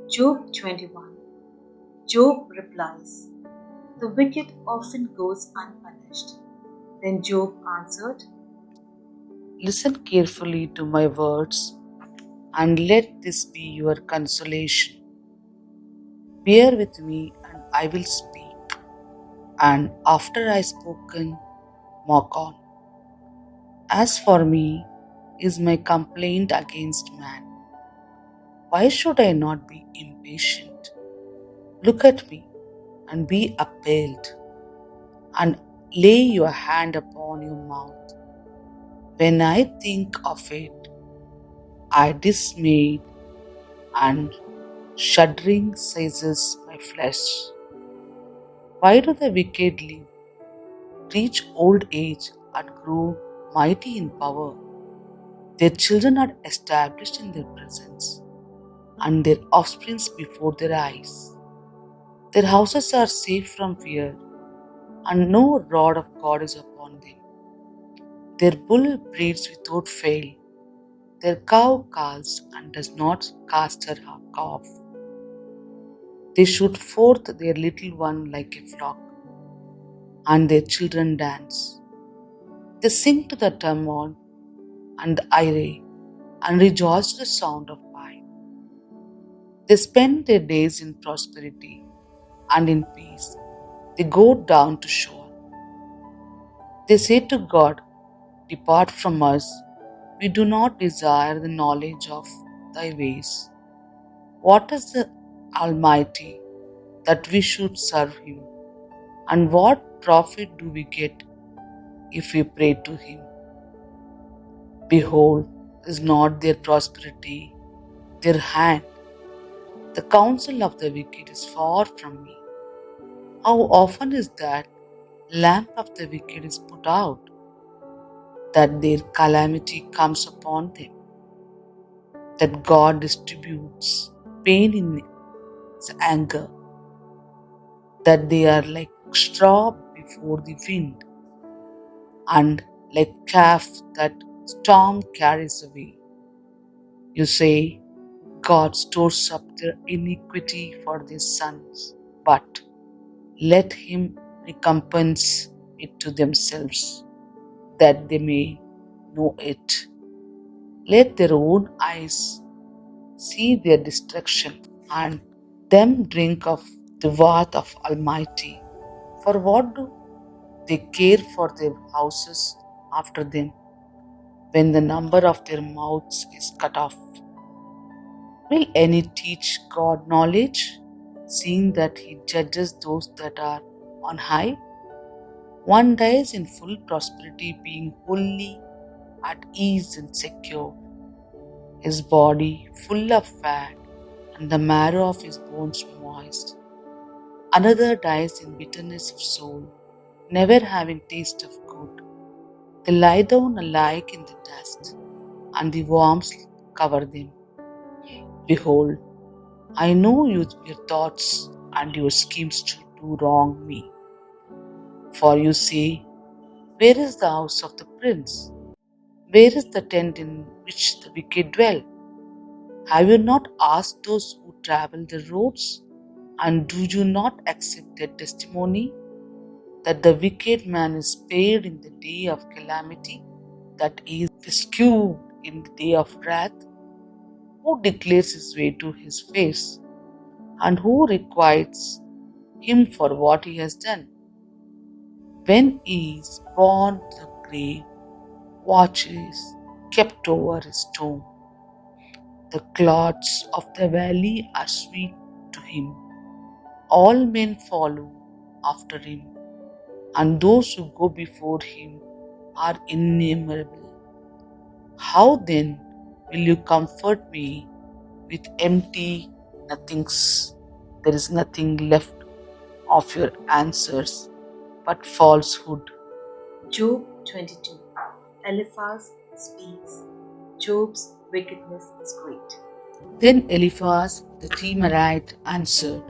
Job 21. Job replies, "The wicked often goes unpunished." Then Job answered, Listen carefully to my words, and let this be your consolation. Bear with me, and I will speak, and after I spoken, mock on. As for me, is my complaint against man. Why should I not be impatient? Look at me and be appalled, and lay your hand upon your mouth. When I think of it, I dismayed, and shuddering seizes my flesh. Why do the wicked live, reach old age, and grow mighty in power? Their children are established in their presence, and their offspring before their eyes. Their houses are safe from fear, and no rod of God is upon them. Their bull breeds without fail, their cow calves and does not cast her calf. They shoot forth their little one like a flock, and their children dance. They sing to the turmoil and the array, and rejoice to the sound of pipe. They spend their days in prosperity and in peace. They go down to shore. They say to God, "Depart from us. We do not desire the knowledge of thy ways." What is the Almighty that we should serve him? And what profit do we get if we pray to him? Behold, is not their prosperity their hand? The counsel of the wicked is far from me. How often is that lamp of the wicked is put out, that their calamity comes upon them, that God distributes pain in his anger, that they are like straw before the wind, and like chaff that storm carries away. You say, God stores up their iniquity for their sons, but let him recompense it to themselves, that they may know it. Let their own eyes see their destruction, and them drink of the wrath of Almighty. For what do they care for their houses after them, when the number of their mouths is cut off? Will any teach God knowledge, seeing that he judges those that are on high? One dies in full prosperity, being wholly at ease and secure, his body full of fat, and the marrow of his bones moist. Another dies in bitterness of soul, never having taste of good. They lie down alike in the dust, and the worms cover them. Behold, I know your thoughts and your schemes to do wrong me. For you say, where is the house of the prince? Where is the tent in which the wicked dwell? Have you not asked those who travel the roads? And do you not accept their testimony, that the wicked man is spared in the day of calamity, that he is rescued in the day of wrath? Who declares his way to his face, and who requites him for what he has done? When he is born to the grave, watch is kept over his tomb. The clods of the valley are sweet to him. All men follow after him, and those who go before him are innumerable. How then will you comfort me with empty nothings? There is nothing left of your answers but falsehood. Job 22. Eliphaz speaks. Job's wickedness is great. Then Eliphaz the Temanite answered,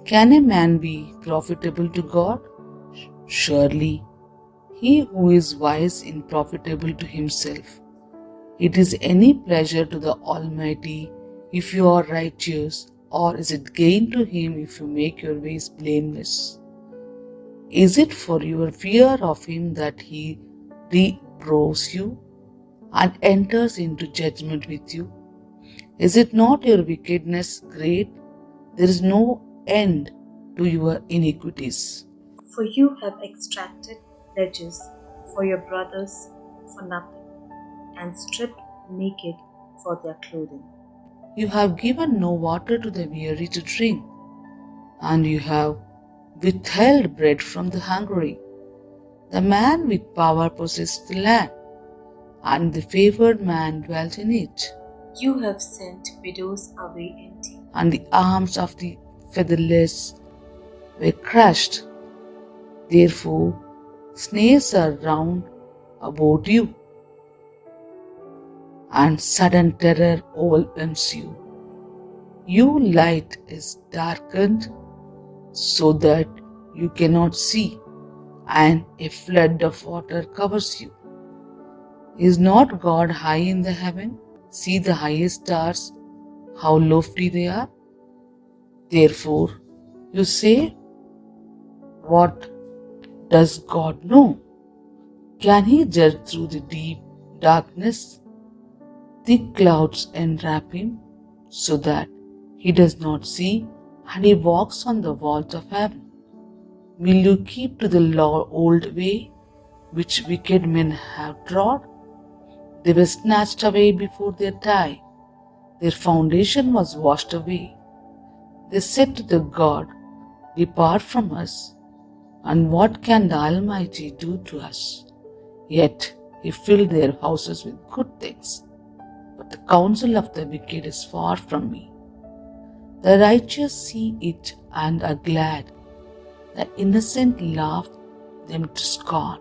Can a man be profitable to God? Surely he who is wise is profitable to himself. It is any pleasure to the Almighty if you are righteous, or is it gain to him if you make your ways blameless? Is it for your fear of him that he reproves you and enters into judgment with you? Is it not your wickedness great? There is no end to your iniquities. For you have extracted pledges for your brothers for nothing, and stripped naked for their clothing. You have given no water to the weary to drink, and you have withheld bread from the hungry. The man with power possessed the land, and the favored man dwelt in it. You have sent widows away empty, And the arms of the fatherless were crushed. Therefore, snares are round about you, and sudden terror overwhelms you. Your light is darkened so that you cannot see, and a flood of water covers you. Is not God high in the heaven? See the highest stars, how lofty they are. Therefore, you say, what does God know? Can he judge through the deep darkness? Thick clouds enwrap him so that he does not see, and he walks on the walls of heaven. Will you keep to the old way which wicked men have trod? They were snatched away before their time. Their foundation was washed away. They said to the God, depart from us. And what can the Almighty do to us? Yet he filled their houses with good things. But the counsel of the wicked is far from me. The righteous see it and are glad. The innocent laugh them to scorn,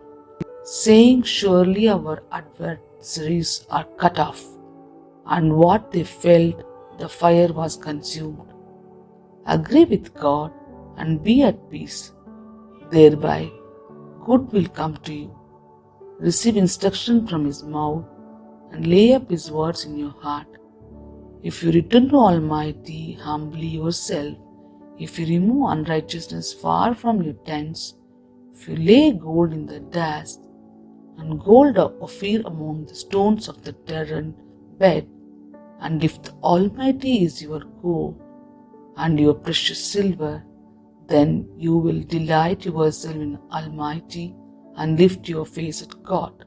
saying, surely our adversaries are cut off, and what they felt, the fire was consumed. Agree with God and be at peace. Thereby good will come to you. Receive instruction from his mouth and lay up his words in your heart. If you return to Almighty, humbly yourself, if you remove unrighteousness far from your tents, if you lay gold in the dust and gold of Ophir among the stones of the terren bed, and if the Almighty is your gold and your precious silver, then you will delight yourself in Almighty and lift your face at God.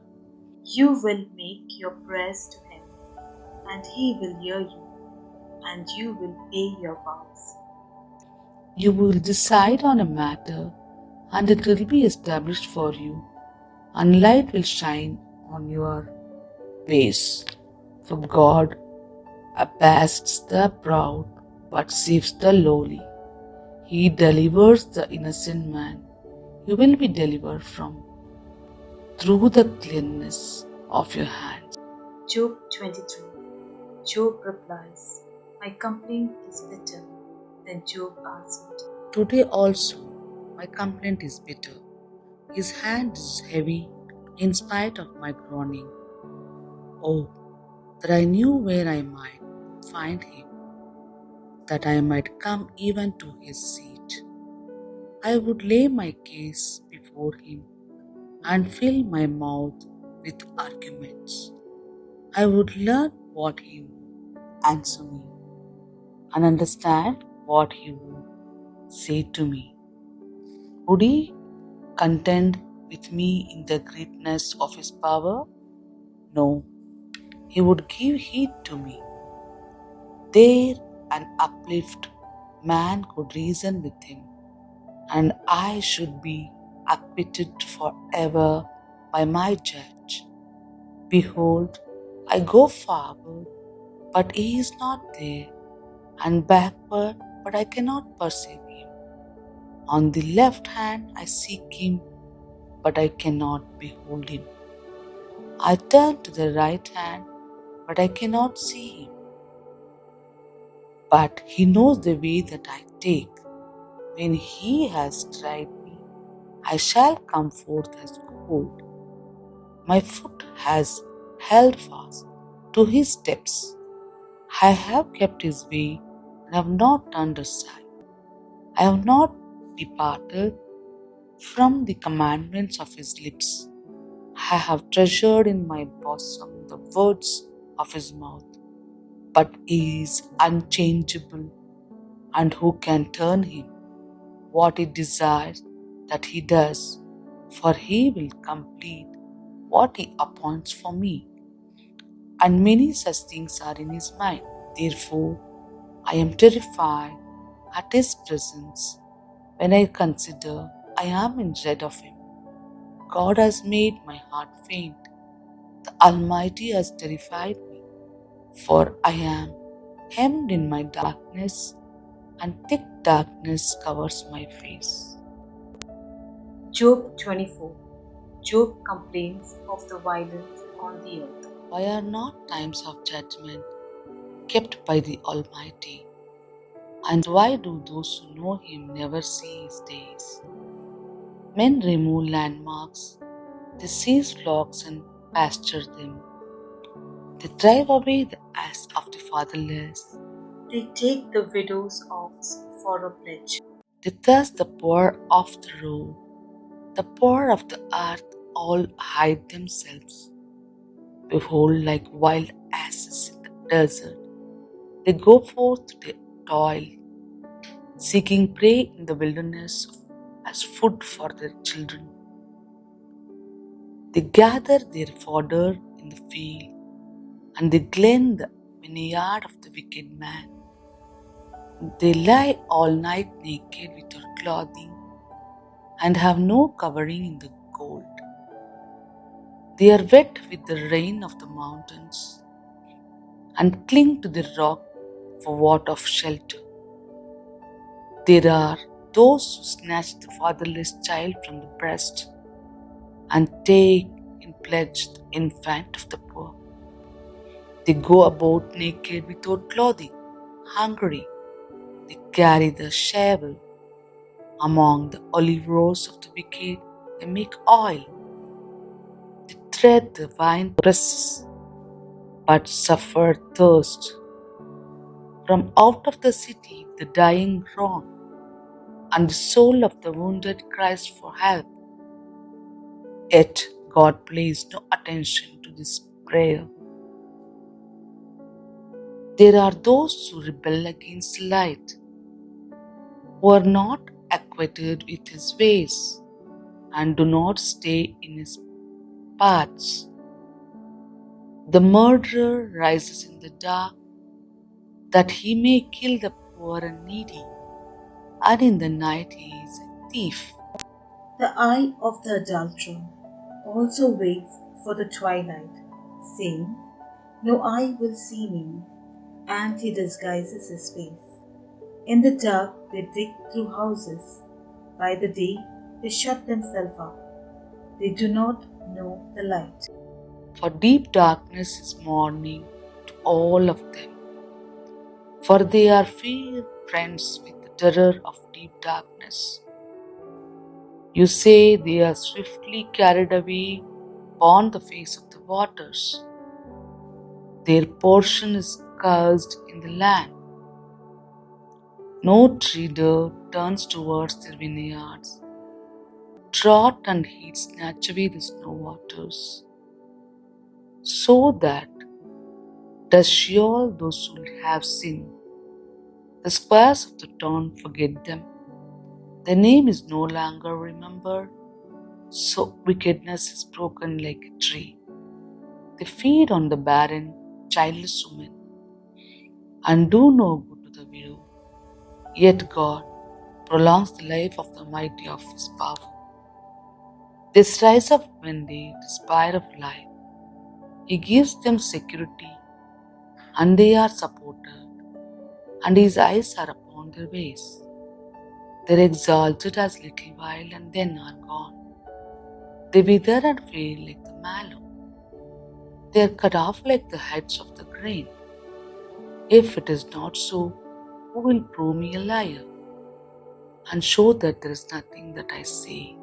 you will make your prayers to him, and he will hear you, and you will pay your vows. You will decide on a matter, and it will be established for you, and light will shine on your ways. For God abases the proud, but saves the lowly. He delivers the innocent man. You will be delivered from through the cleanness of your hands. Job 23. Job replies, my complaint is bitter. Then Job answered, Today also my complaint is bitter. His hand is heavy in spite of my groaning. Oh, that I knew where I might find him, that I might come even to his seat. I would lay my case before him and fill my mouth with arguments. I would learn what he would answer me and understand what he would say to me. Would he contend with me in the greatness of his power? No, he would give heed to me. There an uplift man could reason with him, and I should be acquitted forever by my judge. Behold, I go forward, but he is not there, and backward, but I cannot perceive him. On the left hand I seek him, but I cannot behold him. I turn to the right hand, but I cannot see him. But he knows the way that I take. When he has tried me, I shall come forth as gold. My foot has held fast to his steps. I have kept his way, and and have not turned aside. I have not departed from the commandments of his lips. I have treasured in my bosom the words of his mouth. But he is unchangeable, and who can turn him? What he desires, that he does, for he will complete what he appoints for me. And many such things are in his mind. Therefore, I am terrified at his presence. When I consider I am in dread of him, God has made my heart faint. The Almighty has terrified me, for I am hemmed in my darkness, and thick darkness covers my face. Job 24. Job complains of the violence on the earth. Why are not times of judgment kept by the Almighty? And why do those who know him never see his days? Men remove landmarks, they seize flocks and pasture them. They drive away the ass of the fatherless. They take the widow's ox for a pledge. They thrust the poor off the road. The poor of the earth all hide themselves. Behold, like wild asses in the desert, they go forth to toil, seeking prey in the wilderness as food for their children. They gather their fodder in the field, and they glean the vineyard of the wicked man. They lie all night naked without clothing, and have no covering in the cold. They are wet with the rain of the mountains, and cling to the rock for want of shelter. There are those who snatch the fatherless child from the breast, and take in pledge the infant of the poor. They go about naked without clothing, hungry. They carry the shovel. Among the olive rows of the wicked, they make oil. They thread the wine presses, but suffer thirst. From out of the city the dying groan, and the soul of the wounded cries for help. Yet God pays no attention to this prayer. There are those who rebel against light, who are not acquainted with his ways, and do not stay in his paths. The murderer rises in the dark, that he may kill the poor and needy, and in the night he is a thief. The eye of the adulterer also waits for the twilight, saying, no eye will see me, and he disguises his face. In the dark they dig through houses. By the day they shut themselves up. They do not know the light. For deep darkness is morning to all of them, for they are fear friends with the terror of deep darkness. You say they are swiftly carried away upon the face of the waters. Their portion is cursed in the land. No trader turns towards their vineyards. Drought and heat snatch away the snow waters, so that does Sheol those who have sinned. The squares of the town forget them. Their name is no longer remembered, so wickedness is broken like a tree. They feed on the barren, childless women, and do no good to the widow. Yet God prolongs the life of the mighty of his power. They rise up when they despair of life. He gives them security, and they are supported, and his eyes are upon their ways. They are exalted as little while, and then are gone. They wither and fade like the mallow. They are cut off like the heads of the grain. If it is not so, who will prove me a liar, and show that there is nothing that I say?